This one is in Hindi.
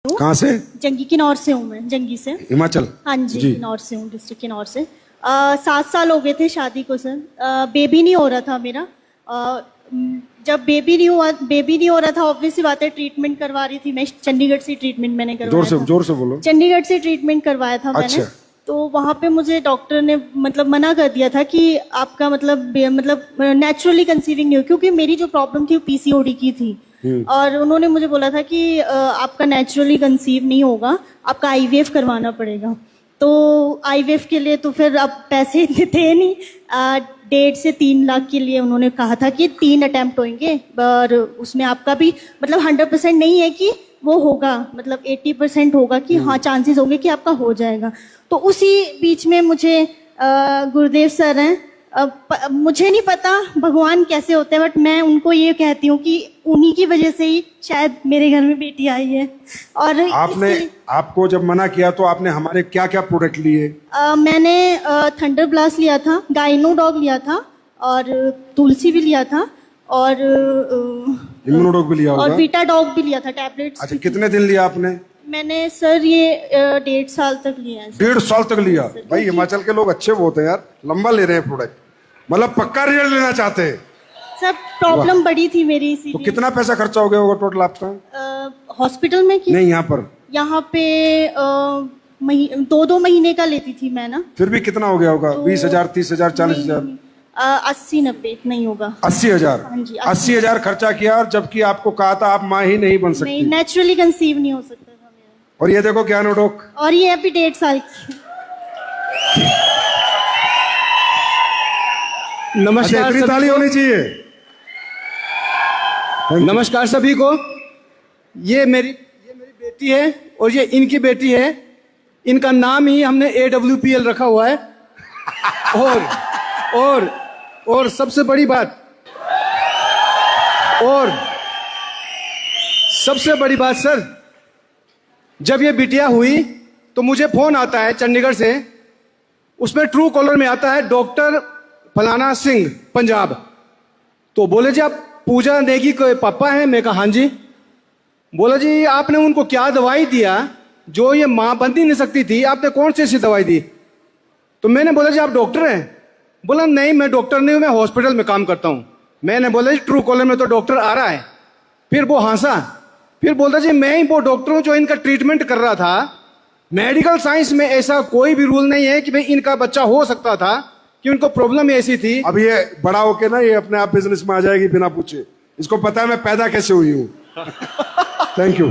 कहाँ से? जंगी किन्नौर से हूँ मैं, जंगी से। हिमाचल? हाँ जी, किन्नौर से हूँ, डिस्ट्रिक्ट किन्नौर से। 7 साल हो गए थे शादी को सर। बेबी नहीं हो रहा था मेरा। जब बेबी नहीं हो रहा था, ऑब्वियस सी बात है, ट्रीटमेंट करवा रही थी मैं। चंडीगढ़ से ट्रीटमेंट मैंने करवाया था। जोर से बोलो। चंडीगढ़ से ट्रीटमेंट करवाया था मैंने। अच्छा। तो वहाँ पे मुझे डॉक्टर ने मतलब मना कर दिया था कि आपका मतलब नेचुरली कंसीविंग नहीं हो, क्योंकि मेरी जो प्रॉब्लम थी वो पीसीओडी की थी। और उन्होंने मुझे बोला था कि आपका नेचुरली कंसीव नहीं होगा, आपका आईवीएफ करवाना पड़ेगा। तो आईवीएफ के लिए तो फिर अब पैसे इतने थे नहीं। 1.5 से 3 लाख के लिए उन्होंने कहा था कि 3 अटेम्प्ट होंगे, और उसमें आपका भी मतलब 100% नहीं है कि वो होगा, मतलब 80% होगा कि हाँ चांसेस होंगे कि आपका हो जाएगा। तो उसी बीच में मुझे गुरुदेव सर हैं, मुझे नहीं पता भगवान कैसे होते हैं, बट मैं उनको ये कहती हूँ कि उन्हीं की वजह से ही शायद मेरे घर में बेटी आई है। और आपको जब मना किया तो आपने हमारे क्या क्या प्रोडक्ट लिए? मैंने थंडर ब्लास्ट लिया था, गाइनो डॉग लिया था, और तुलसी भी लिया था, और इम्यूनोडॉग भी लिया होगा, और बीटा डॉग भी लिया था, टैबलेट्स। अच्छा, कितने दिन लिया आपने? मैंने सर ये 1.5 साल तक लिया है। 1.5 साल तक लिया? भाई हिमाचल के लोग अच्छे बहुत हैं यार, लंबा ले रहे हैं प्रोडक्ट, मतलब पक्का रिजल्ट लेना चाहते हैं। सर प्रॉब्लम बड़ी थी मेरी, इसीलिए। तो कितना पैसा खर्चा हो गया होगा टोटल आपका? हॉस्पिटल में नहीं, यहाँ पे 2 महीने का लेती थी मैं ना। फिर भी कितना हो गया होगा? 20,000, 30,000, 40,000? 80-90 नहीं होगा। 80,000? हाँ जी, 80,000 खर्चा किया, और जबकि आपको कहा था आप माँ ही नहीं बन सकती। नहीं, नेचुरली कंसीव नहीं हो सकता था मेरा। और ये देखो क्या नोडोक, और ये अभी 1.5 साल की। नमस्कार, इतनी ताली होनी चाहिए। नमस्कार सभी को। ये मेरी बेटी है, और ये इनकी बेटी है। इनका नाम ही हमने AWPL रखा हुआ है। और सबसे बड़ी बात, सर, जब ये बिटिया हुई तो मुझे फोन आता है चंडीगढ़ से, उसमें ट्रू कॉलर में आता है डॉक्टर फलाना सिंह पंजाब। तो बोले जी आप पूजा नेगी के पापा हैं? मैं कहा हाँ जी। बोला जी आपने उनको क्या दवाई दिया जो ये मां बन ही नहीं सकती थी, आपने कौन सी ऐसी दवाई दी? तो मैंने बोला जी आप डॉक्टर हैं? बोला नहीं मैं डॉक्टर नहीं हूं, मैं हॉस्पिटल में काम करता हूं। मैंने बोला जी ट्रू कॉलर में तो डॉक्टर आ रहा है। फिर वो हंसा, फिर बोलता जी मैं ही वो डॉक्टर हूं जो इनका ट्रीटमेंट कर रहा था। मेडिकल साइंस में ऐसा कोई भी रूल नहीं है कि भाई इनका बच्चा हो सकता था, कि उनको प्रॉब्लम ऐसी थी। अब ये बड़ा होके ना ये अपने आप बिजनेस में आ जाएगी बिना पूछे। इसको पता है मैं पैदा कैसे हुई हूँ। Thank you.